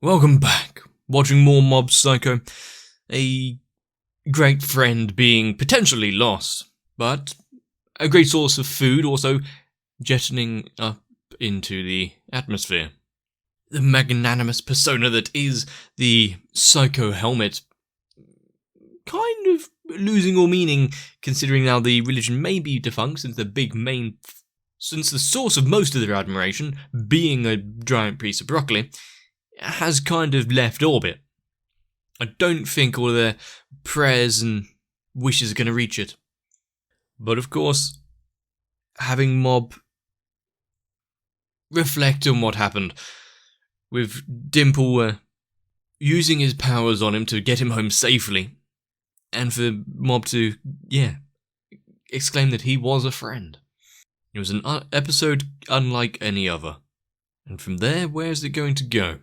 Welcome back. Watching more Mob Psycho. A great friend being potentially lost, but a great source of food also jetting up into the atmosphere. The magnanimous persona that is the Psycho helmet kind of losing all meaning, considering now the religion may be defunct since the source of most of their admiration, being a giant piece of broccoli, has kind of left orbit. I don't think all of their prayers and wishes are going to reach it. But of course, having Mob reflect on what happened, with Dimple using his powers on him to get him home safely, and for Mob to, exclaim that he was a friend. It was an episode unlike any other. And from there, where's it going to go?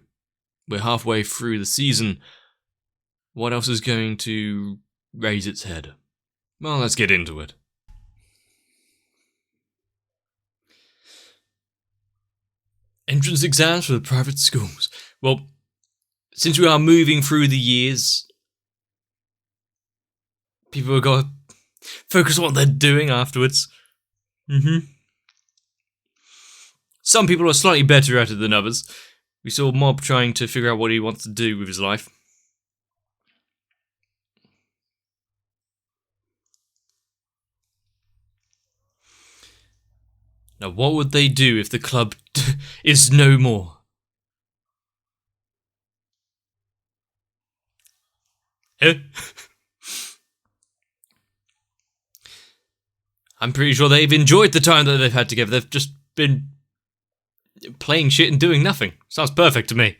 We're halfway through the season. What else is going to raise its head? Well, let's get into it. Entrance exams for the private schools. Well, since we are moving through the years, people have got to focus on what they're doing afterwards. Some people are slightly better at it than others. We saw Mob trying to figure out what he wants to do with his life. Now, what would they do if the club is no more? I'm pretty sure they've enjoyed the time that they've had together. They've just been playing shit and doing nothing. Sounds perfect to me.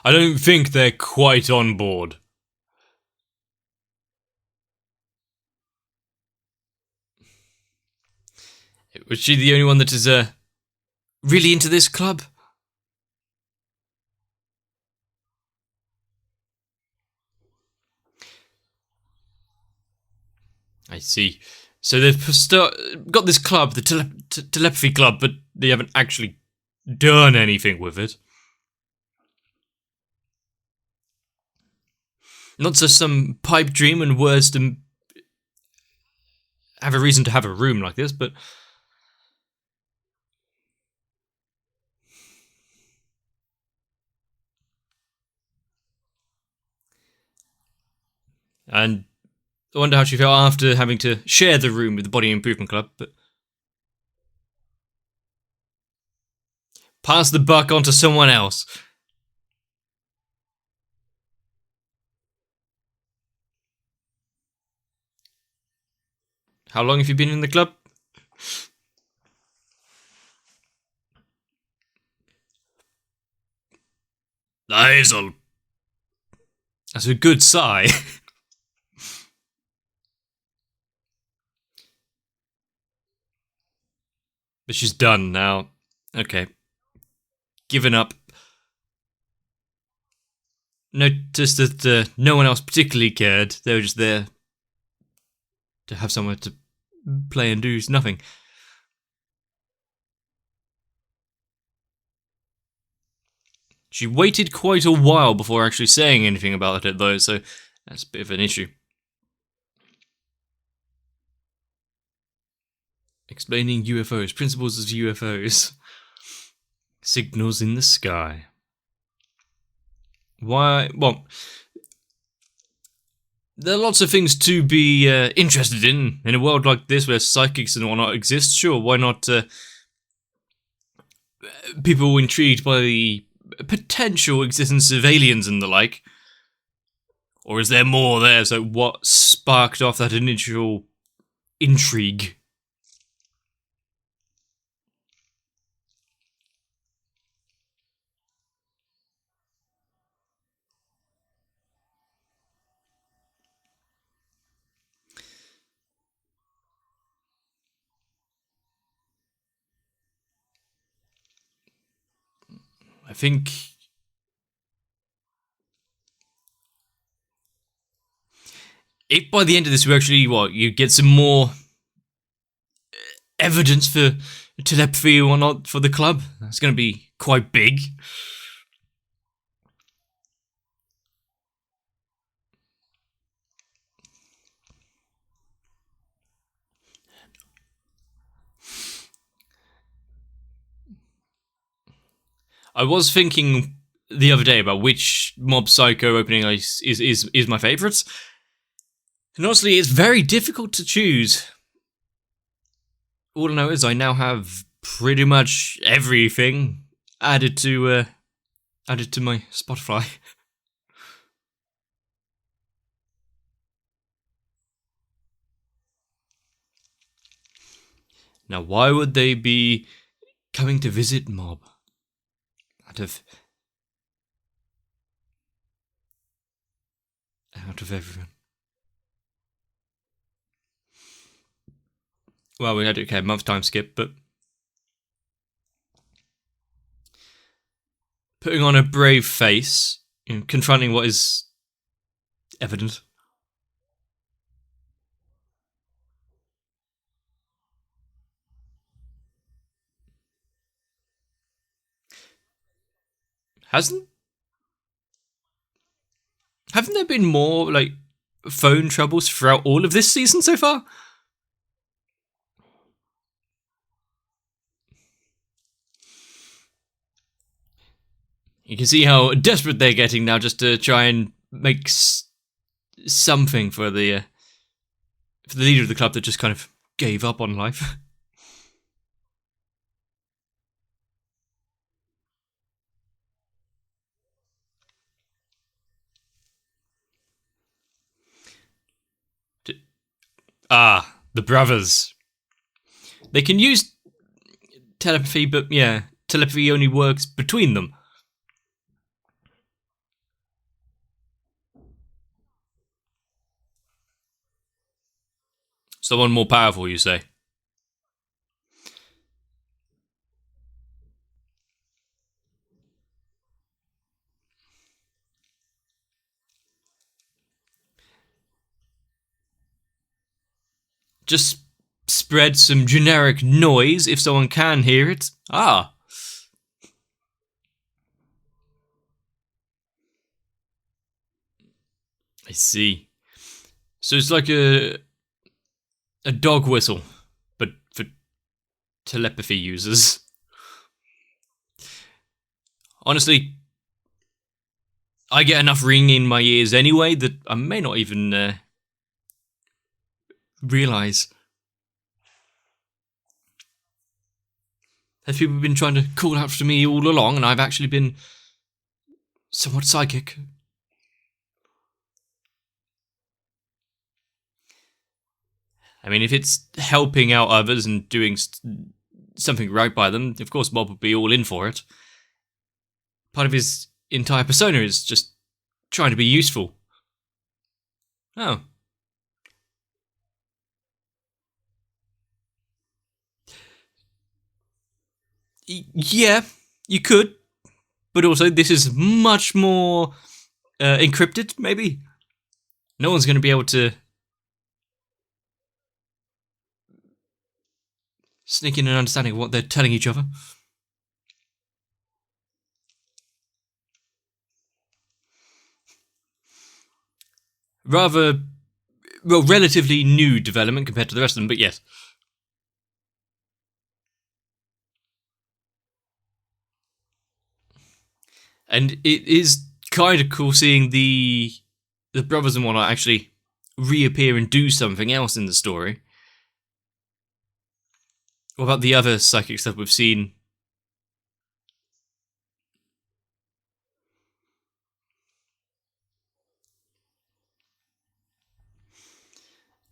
I don't think they're quite on board. Was she the only one that is really into this club? I see. So they've got this club, the telepathy club, but they haven't actually done anything with it. Not just some pipe dream and words to have a reason to have a room like this, but... And I wonder how she felt after having to share the room with the Body Improvement Club, but... Pass the buck on to someone else. How long have you been in the club? That's a good sigh. But she's done now. Okay. Given up. Noticed that no one else particularly cared. They were just there to have somewhere to play and do nothing. She waited quite a while before actually saying anything about it, though, so that's a bit of an issue. Explaining UFOs, principles of UFOs. Signals in the sky. Why? Well, there are lots of things to be interested in a world like this where psychics and whatnot exist. Sure, why not people intrigued by the potential existence of aliens and the like? Or is there more there? So what sparked off that initial intrigue? I think if by the end of this we actually, you get some more evidence for telepathy or not for the club, that's going to be quite big. I was thinking the other day about which Mob Psycho opening is my favourite. And honestly, it's very difficult to choose. All I know is I now have pretty much everything added to my Spotify. Now, why would they be coming to visit Mob? Out of everyone. Well, we had month time skip, but putting on a brave face, confronting what is evident. Haven't there been more phone troubles throughout all of this season so far? You can see how desperate they're getting now just to try and make something for the leader of the club that just kind of gave up on life. The brothers. They can use telepathy, but yeah, telepathy only works between them. Someone more powerful, you say? Just spread some generic noise if someone can hear it. I see. So it's like a dog whistle, but for telepathy users. Honestly, I get enough ringing in my ears anyway that I may not even realise. Have people been trying to call out for me all along, and I've actually been somewhat psychic? I mean, if it's helping out others and doing something right by them, of course Mob would be all in for it. Part of his entire persona is just trying to be useful. Oh. Yeah, you could. But also, this is much more encrypted, maybe? No one's going to be able to sneak in an understanding of what they're telling each other. Rather, relatively new development compared to the rest of them, but yes. And it is kind of cool seeing the brothers and whatnot actually reappear and do something else in the story. What about the other psychic stuff we've seen?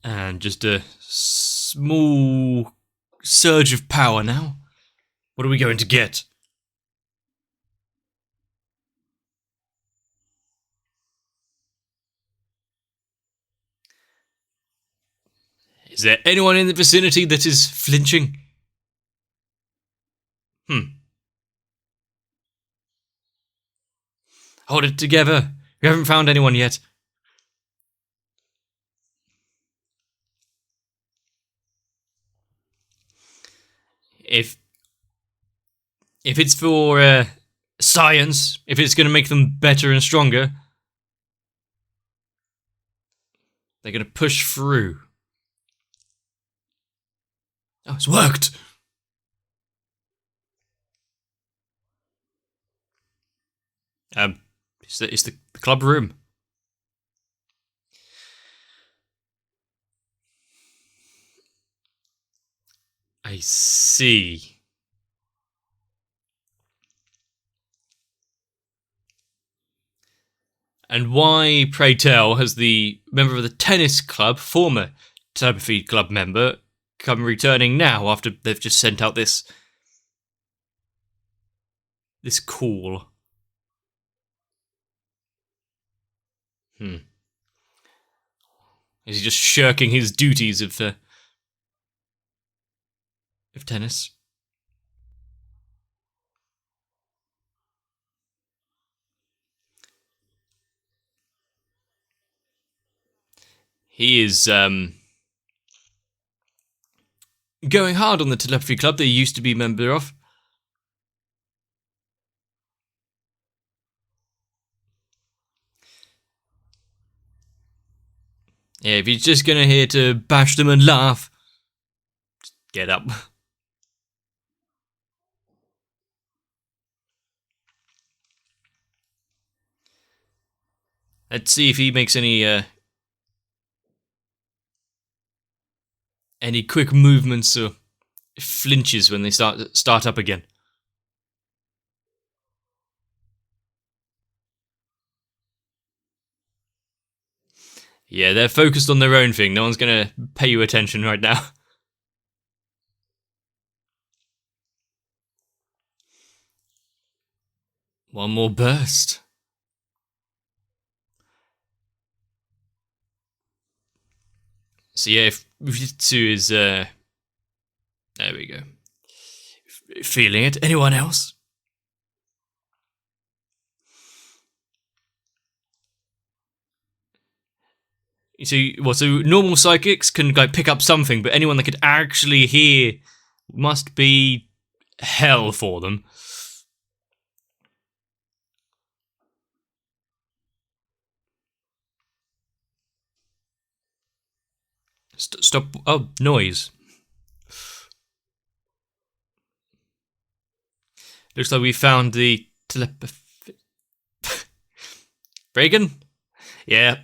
And just a small surge of power now. What are we going to get? Is there anyone in the vicinity that is flinching? Hold it together. We haven't found anyone yet. if it's for science, if it's going to make them better and stronger, they're going to push through. Oh, it's worked! It's the club room. I see. And why, pray tell, has the member of the tennis club, former telepathy club member, come returning now after they've just sent out this call? Is he just shirking his duties of tennis? He is going hard on the telepathy club they used to be a member of. Yeah, if he's just gonna here to bash them and laugh, just get up. Let's see if he makes any quick movements or flinches when they start up again. Yeah, they're focused on their own thing. No one's gonna pay you attention right now. One more burst. So yeah, if Fujitsu is there we go. Feeling it. Anyone else? So normal psychics can like pick up something, but anyone that could actually hear must be hell for them. Stop! Oh, noise. Looks like we found the telepathy. Reagan? Yeah.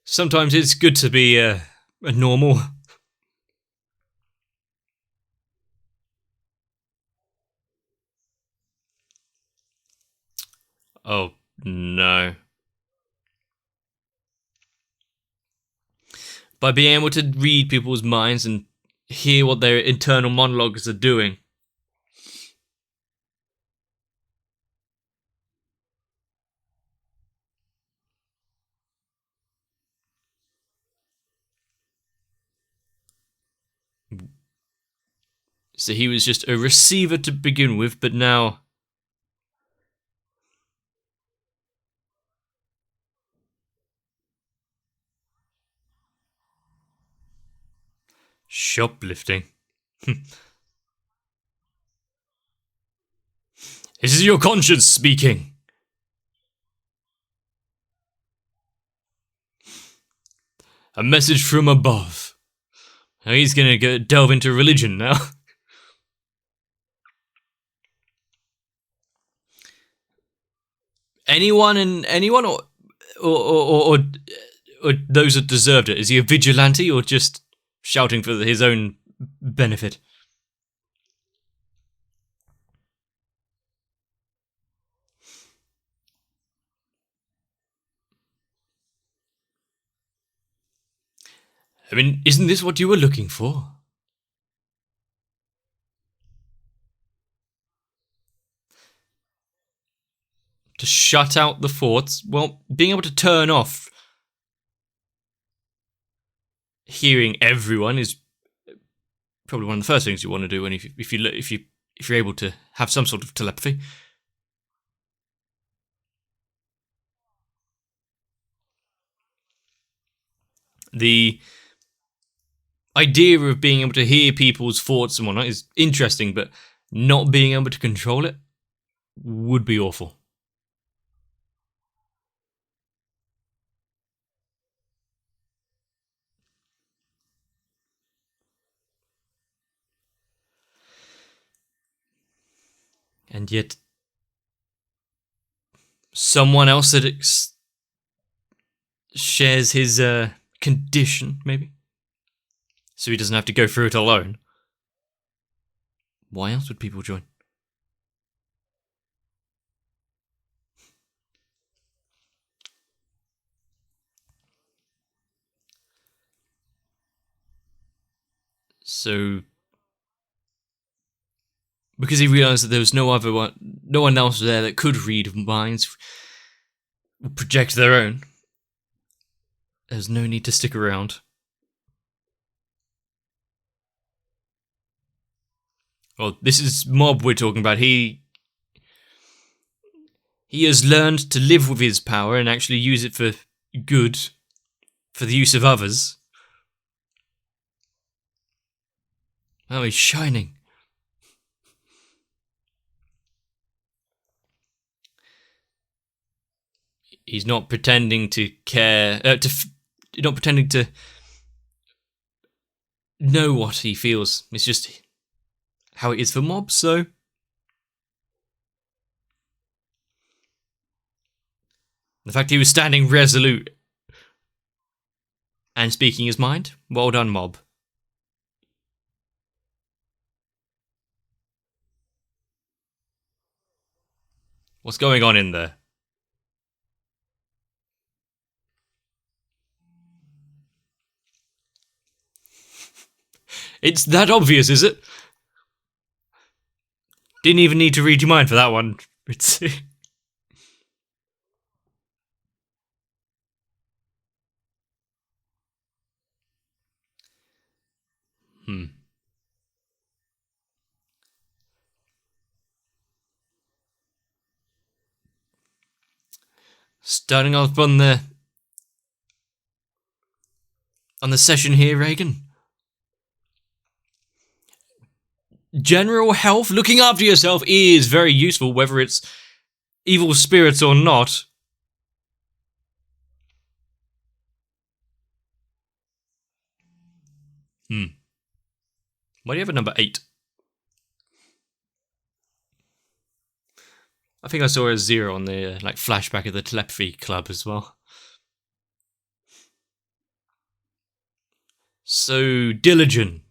Sometimes it's good to be a normal. Oh, no. By being able to read people's minds and hear what their internal monologues are doing. So he was just a receiver to begin with, but now... shoplifting. This is your conscience speaking. A message from above. Now he's gonna delve into religion now. Anyone or those that deserved it? Is he a vigilante or just shouting for his own benefit? I mean, isn't this what you were looking for? To shut out the thoughts? Well, being able to turn off hearing everyone is probably one of the first things you want to do when if you're able to have some sort of telepathy. The idea of being able to hear people's thoughts and whatnot is interesting, but not being able to control it would be awful. And yet, someone else that shares his condition, maybe? So he doesn't have to go through it alone. Why else would people join? So, because he realized that there was no one else there that could read minds, project their own, there's no need to stick around. Well, this is Mob we're talking about. He has learned to live with his power and actually use it for good, for the use of others. Oh, he's shining. He's not pretending to care, not pretending to know what he feels. It's just how it is for Mob, so... The fact he was standing resolute and speaking his mind, well done, Mob. What's going on in there? It's that obvious, is it? Didn't even need to read your mind for that one. It's... Starting off on the session here, Reagan. General health, looking after yourself is very useful, whether it's evil spirits or not. Why do you have a number 8? I think I saw a 0 on the flashback of the telepathy club as well. So diligent.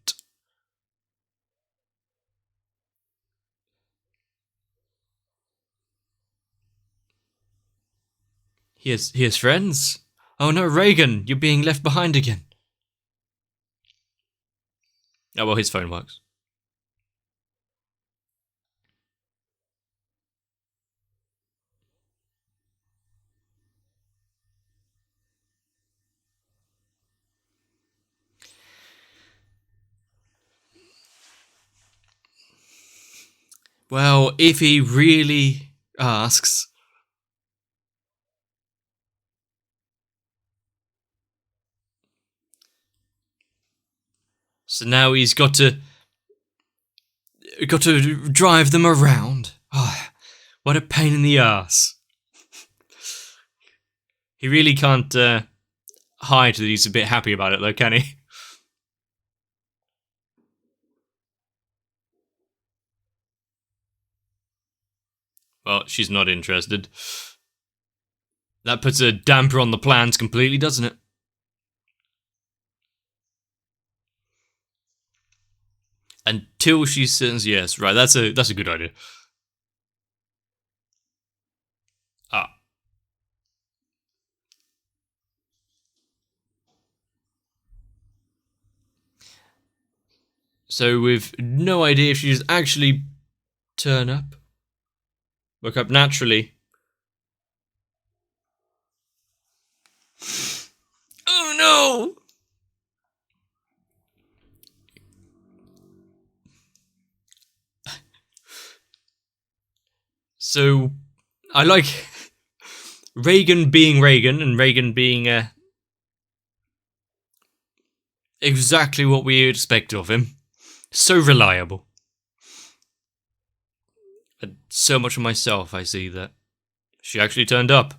He has friends. Oh no, Reagan, you're being left behind again. Oh well, his phone works. Well, if he really asks... So now he's got to drive them around. Oh, what a pain in the ass. He really can't hide that he's a bit happy about it though, can he? Well, she's not interested. That puts a damper on the plans completely, doesn't it? Until she says yes. Right, that's a good idea. Ah. So with no idea if she's actually turn up. Woke up naturally. Oh no! So, I like Reagan being Reagan and Reagan being Exactly what we expect of him. So reliable. But so much of myself I see that she actually turned up.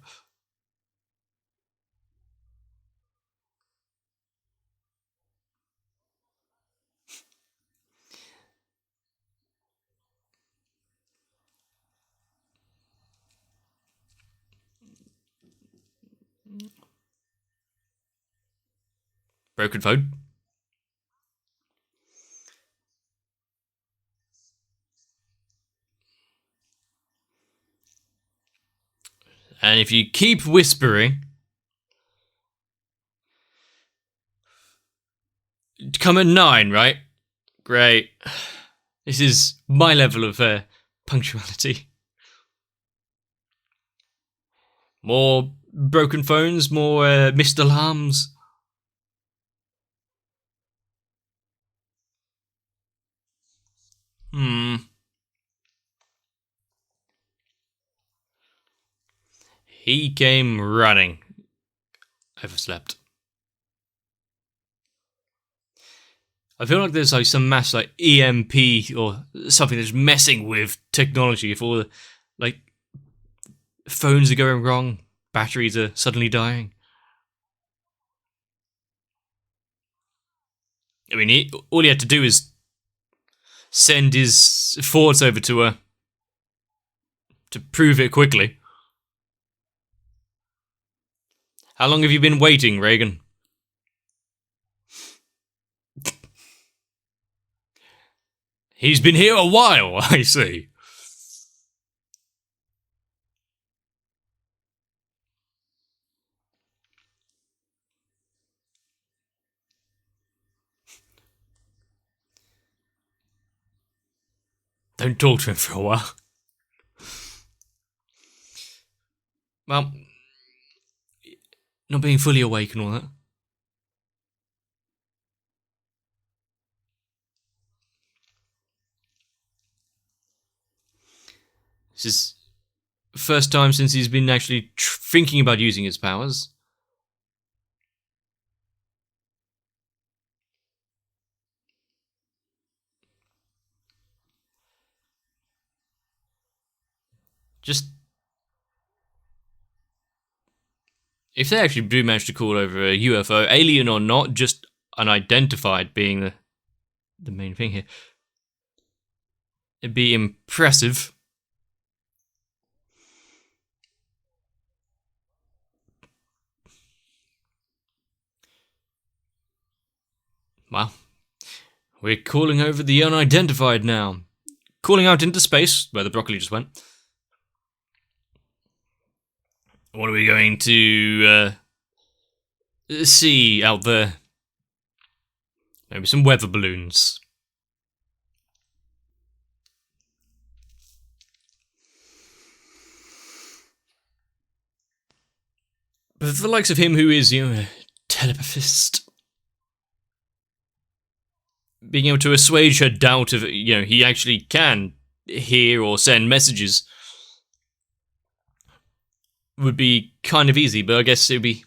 Broken phone. And if you keep whispering, come at 9, right? Great. This is my level of punctuality. More broken phones, more missed alarms. He came running. Overslept. I feel like there's like some mass like EMP or something that's messing with technology. If all the like phones are going wrong, batteries are suddenly dying. I mean, all he had to do is send his thoughts over to her to prove it quickly. How long have you been waiting, Reagan? He's been here a while, I see. Don't talk to him for a while. Well, not being fully awake and all that. This is the first time since he's been actually thinking about using his powers. Just if they actually do manage to call over a UFO, alien or not, just unidentified being the main thing here, it'd be impressive. Well, we're calling over the unidentified now. Calling out into space, where the broccoli just went. What are we going to see out there? Maybe some weather balloons. But for the likes of him who is, a telepathist, being able to assuage her doubt of, he actually can hear or send messages would be kind of easy, but I guess it would be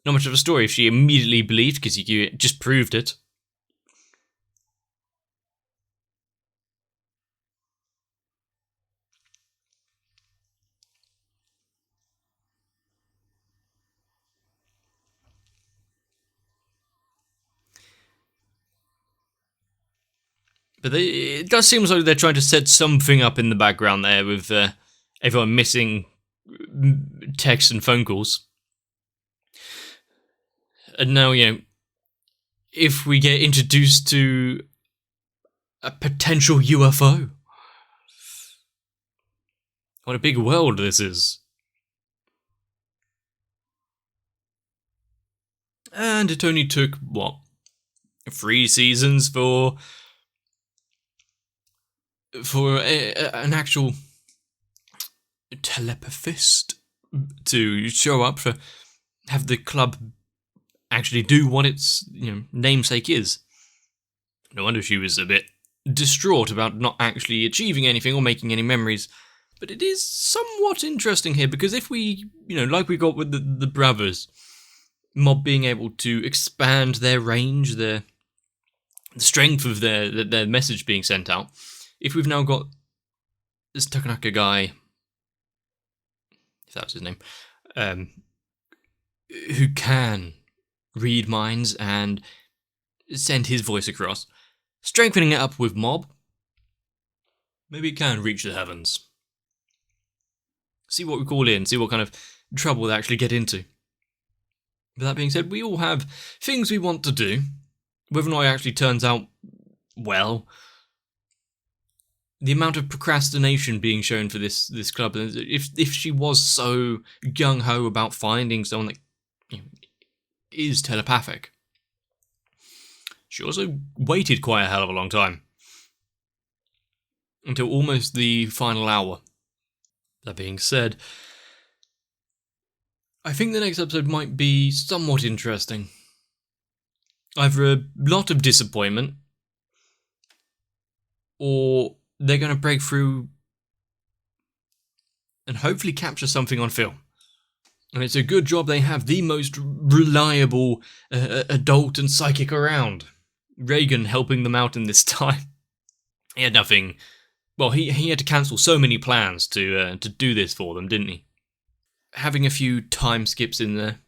not much of a story if she immediately believed, because you just proved it. But it does seem as though they're trying to set something up in the background there with everyone missing texts and phone calls. And now, if we get introduced to a potential UFO, what a big world this is. And it only took, 3 seasons for an actual telepathist to show up, for have the club actually do what its namesake is. No wonder she was a bit distraught about not actually achieving anything or making any memories. But it is somewhat interesting here, because if we, like we got with the brothers, Mob being able to expand their range, the strength of their message being sent out. If we've now got this Takanaka guy, if that's his name, who can read minds and send his voice across, strengthening it up with Mob, maybe it can reach the heavens. See what we call in, see what kind of trouble they actually get into. With that being said, we all have things we want to do. Whether or not it actually turns out well, the amount of procrastination being shown for this club, if she was so gung-ho about finding someone that is telepathic, she also waited quite a hell of a long time. Until almost the final hour. That being said, I think the next episode might be somewhat interesting. Either a lot of disappointment, or they're going to break through and hopefully capture something on film. And it's a good job they have the most reliable adult and psychic around. Reagan helping them out in this time. He had nothing. Well, he had to cancel so many plans to do this for them, didn't he? Having a few time skips in there.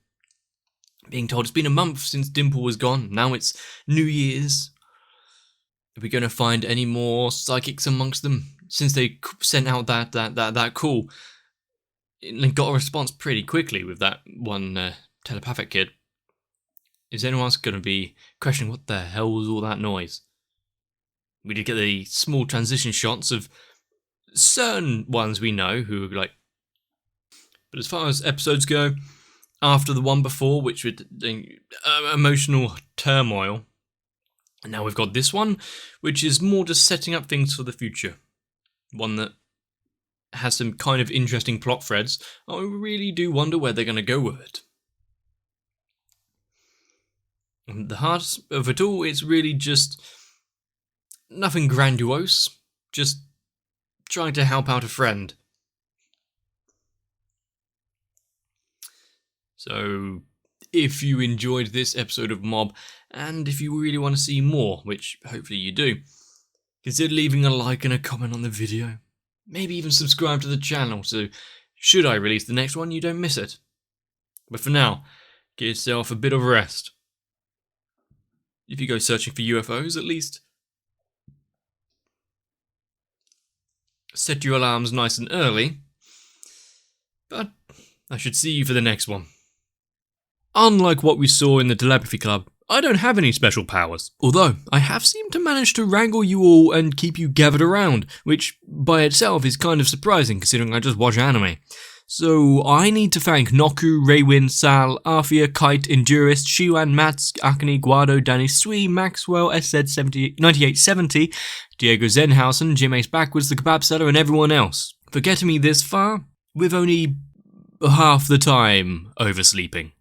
Being told it's been a month since Dimple was gone. Now it's New Year's. Are we going to find any more psychics amongst them? Since they sent out that call, and got a response pretty quickly with that one telepathic kid. Is anyone else going to be questioning what the hell was all that noise? We did get the small transition shots of certain ones we know who are like. But as far as episodes go, after the one before, which was emotional turmoil, and now we've got this one, which is more just setting up things for the future. One that has some kind of interesting plot threads. I really do wonder where they're going to go with it. And the heart of it all is really just nothing grandiose, just trying to help out a friend. So, if you enjoyed this episode of Mob, and if you really want to see more, which hopefully you do, consider leaving a like and a comment on the video. Maybe even subscribe to the channel, so should I release the next one, you don't miss it. But for now, get yourself a bit of rest. If you go searching for UFOs, at least set your alarms nice and early. But I should see you for the next one. Unlike what we saw in the Telepathy Club, I don't have any special powers, although I have seemed to manage to wrangle you all and keep you gathered around, which by itself is kind of surprising considering I just watch anime. So I need to thank Noku, Raywin, Sal, Arthia, Kite, Endurist, Shiwan, Mats, Akane, Guado, Danny Sui, Maxwell, SZ9870, Diego Zenhausen, Jim Ace Backwards, the Kebab Seller, and everyone else for getting me this far with only half the time oversleeping.